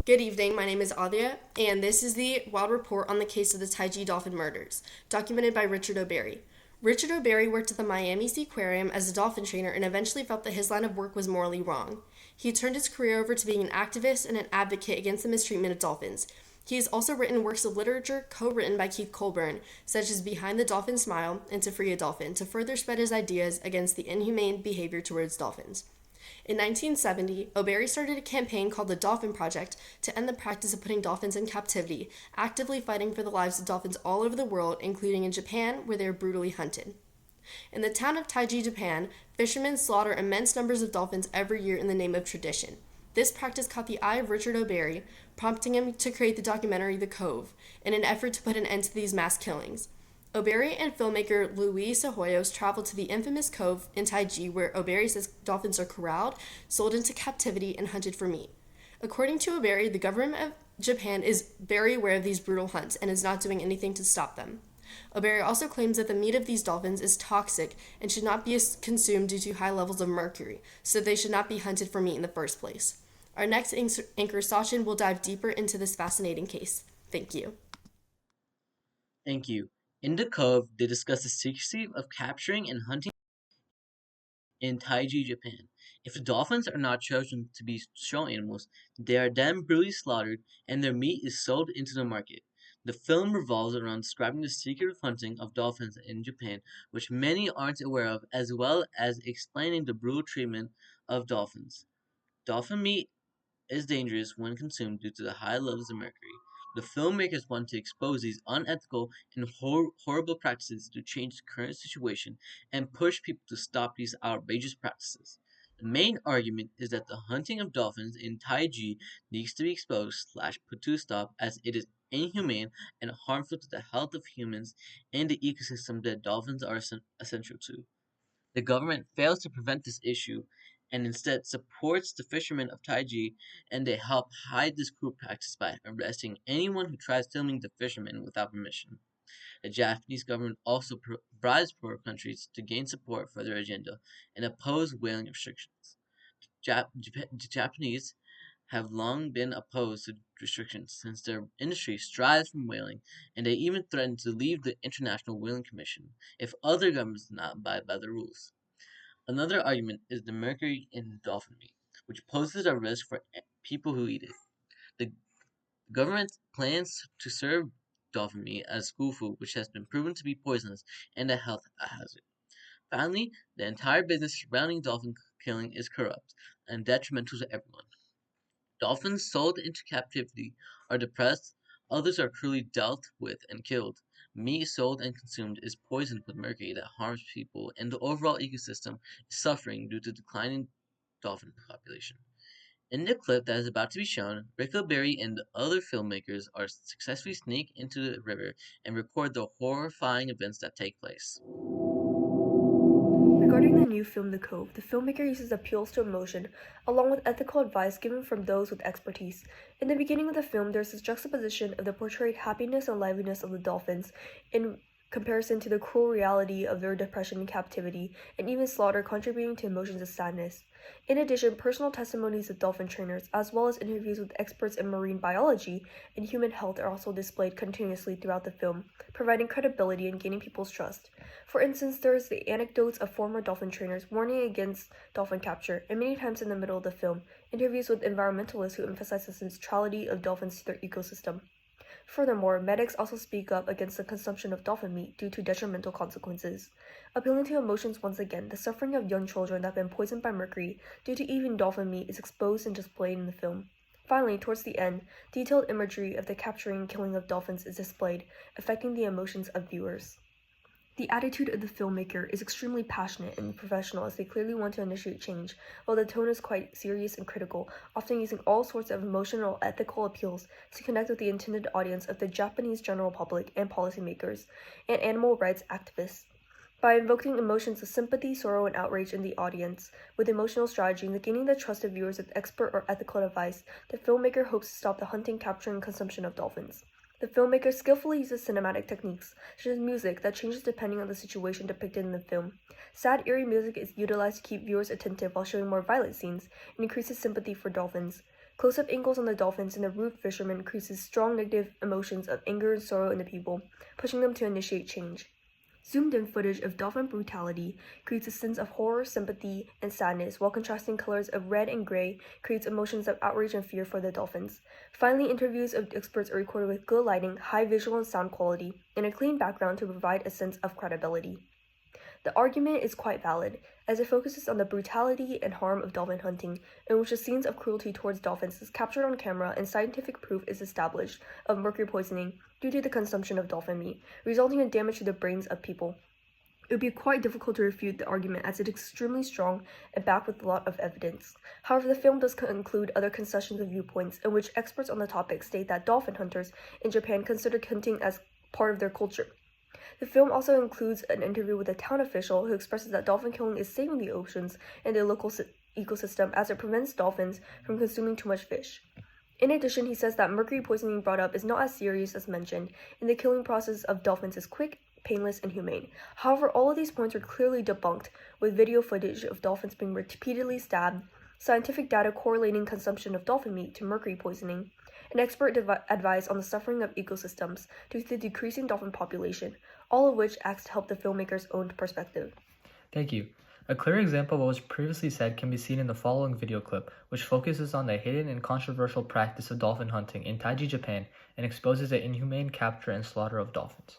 Good evening, my name is Adia, and this is the Wild Report on the case of the Taiji dolphin murders, documented by Richard O'Barry. Richard O'Barry worked at the Miami Seaquarium as a dolphin trainer and eventually felt that his line of work was morally wrong. He turned his career over to being an activist and an advocate against the mistreatment of dolphins. He has also written works of literature co-written by Keith Colburn, such as Behind the Dolphin Smile and To Free a Dolphin, to further spread his ideas against the inhumane behavior towards dolphins. In 1970, O'Barry started a campaign called the Dolphin Project to end the practice of putting dolphins in captivity, actively fighting for the lives of dolphins all over the world, including in Japan, where they are brutally hunted. In the town of Taiji, Japan, fishermen slaughter immense numbers of dolphins every year in the name of tradition. This practice caught the eye of Richard O'Barry, prompting him to create the documentary The Cove, in an effort to put an end to these mass killings. O'Barry and filmmaker Luis Hoyos traveled to the infamous cove in Taiji where O'Barry says dolphins are corralled, sold into captivity, and hunted for meat. According to O'Barry, the government of Japan is very aware of these brutal hunts and is not doing anything to stop them. O'Barry also claims that the meat of these dolphins is toxic and should not be consumed due to high levels of mercury, so they should not be hunted for meat in the first place. Our next anchor, Sachin, will dive deeper into this fascinating case. Thank you. Thank you. In The Cove, they discuss the secrecy of capturing and hunting in Taiji, Japan. If the dolphins are not chosen to be show animals, they are then brutally slaughtered and their meat is sold into the market. The film revolves around describing the secretive hunting of dolphins in Japan, which many aren't aware of, as well as explaining the brutal treatment of dolphins. Dolphin meat is dangerous when consumed due to the high levels of mercury. The filmmakers want to expose these unethical and horrible practices to change the current situation and push people to stop these outrageous practices. The main argument is that the hunting of dolphins in Taiji needs to be exposed slash put to a stop as it is inhumane and harmful to the health of humans and the ecosystem that dolphins are essential to. The government fails to prevent this issue and instead supports the fishermen of Taiji, and they help hide this cruel practice by arresting anyone who tries filming the fishermen without permission. The Japanese government also bribes poor countries to gain support for their agenda and oppose whaling restrictions. The Japanese have long been opposed to restrictions since their industry strives from whaling, and they even threatened to leave the International Whaling Commission if other governments did not abide by the rules. Another argument is the mercury in dolphin meat, which poses a risk for people who eat it. The government plans to serve dolphin meat as school food, which has been proven to be poisonous and a health hazard. Finally, the entire business surrounding dolphin killing is corrupt and detrimental to everyone. Dolphins sold into captivity are depressed, others are cruelly dealt with and killed. Meat sold and consumed is poisoned with mercury that harms people, and the overall ecosystem is suffering due to declining dolphin population. In the clip that is about to be shown, Rick Berry and the other filmmakers are successfully sneak into the river and record the horrifying events that take place. Regarding the new film The Cove, the filmmaker uses appeals to emotion, along with ethical advice given from those with expertise. In the beginning of the film, there's this juxtaposition of the portrayed happiness and liveliness of the dolphins in comparison to the cruel reality of their depression and captivity, and even slaughter contributing to emotions of sadness. In addition, personal testimonies of dolphin trainers, as well as interviews with experts in marine biology and human health, are also displayed continuously throughout the film, providing credibility and gaining people's trust. For instance, there is the anecdotes of former dolphin trainers warning against dolphin capture, and many times in the middle of the film, interviews with environmentalists who emphasize the centrality of dolphins to their ecosystem. Furthermore, medics also speak up against the consumption of dolphin meat due to detrimental consequences. Appealing to emotions once again, the suffering of young children that have been poisoned by mercury due to eating dolphin meat is exposed and displayed in the film. Finally, towards the end, detailed imagery of the capturing and killing of dolphins is displayed, affecting the emotions of viewers. The attitude of the filmmaker is extremely passionate and professional as they clearly want to initiate change, while the tone is quite serious and critical, often using all sorts of emotional ethical appeals to connect with the intended audience of the Japanese general public and policymakers, and animal rights activists. By invoking emotions of sympathy, sorrow, and outrage in the audience, with emotional strategy and gaining the trust of viewers with expert or ethical advice, the filmmaker hopes to stop the hunting, capture, and consumption of dolphins. The filmmaker skillfully uses cinematic techniques, such as music that changes depending on the situation depicted in the film. Sad, eerie music is utilized to keep viewers attentive while showing more violent scenes and increases sympathy for dolphins. Close-up angles on the dolphins and the root fishermen increases strong negative emotions of anger and sorrow in the people, pushing them to initiate change. Zoomed-in footage of dolphin brutality creates a sense of horror, sympathy, and sadness, while contrasting colors of red and gray creates emotions of outrage and fear for the dolphins. Finally, interviews of experts are recorded with good lighting, high visual and sound quality, and a clean background to provide a sense of credibility. The argument is quite valid, as it focuses on the brutality and harm of dolphin hunting, in which the scenes of cruelty towards dolphins is captured on camera and scientific proof is established of mercury poisoning due to the consumption of dolphin meat, resulting in damage to the brains of people. It would be quite difficult to refute the argument, as it is extremely strong and backed with a lot of evidence. However, the film does include other concessions and viewpoints, in which experts on the topic state that dolphin hunters in Japan consider hunting as part of their culture. The film also includes an interview with a town official who expresses that dolphin killing is saving the oceans and the local ecosystem, as it prevents dolphins from consuming too much fish. In addition, he says that mercury poisoning brought up is not as serious as mentioned, and the killing process of dolphins is quick, painless, and humane. However, all of these points are clearly debunked, with video footage of dolphins being repeatedly stabbed, scientific data correlating consumption of dolphin meat to mercury poisoning, and expert advice on the suffering of ecosystems due to the decreasing dolphin population, all of which acts to help the filmmaker's own perspective. Thank you. A clear example of what was previously said can be seen in the following video clip, which focuses on the hidden and controversial practice of dolphin hunting in Taiji, Japan, and exposes the inhumane capture and slaughter of dolphins.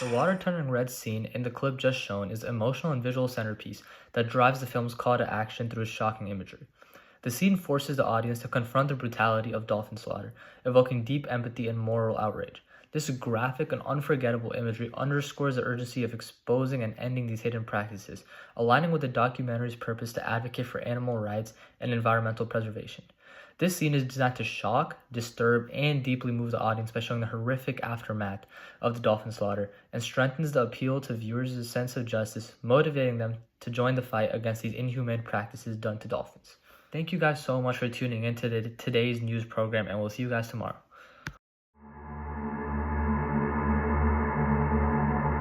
The water turning red scene in the clip just shown is the emotional and visual centerpiece that drives the film's call to action through its shocking imagery. The scene forces the audience to confront the brutality of dolphin slaughter, evoking deep empathy and moral outrage. This graphic and unforgettable imagery underscores the urgency of exposing and ending these hidden practices, aligning with the documentary's purpose to advocate for animal rights and environmental preservation. This scene is designed to shock, disturb, and deeply move the audience by showing the horrific aftermath of the dolphin slaughter, and strengthens the appeal to viewers' sense of justice, motivating them to join the fight against these inhumane practices done to dolphins. Thank you guys so much for tuning in to today's news program, and we'll see you guys tomorrow.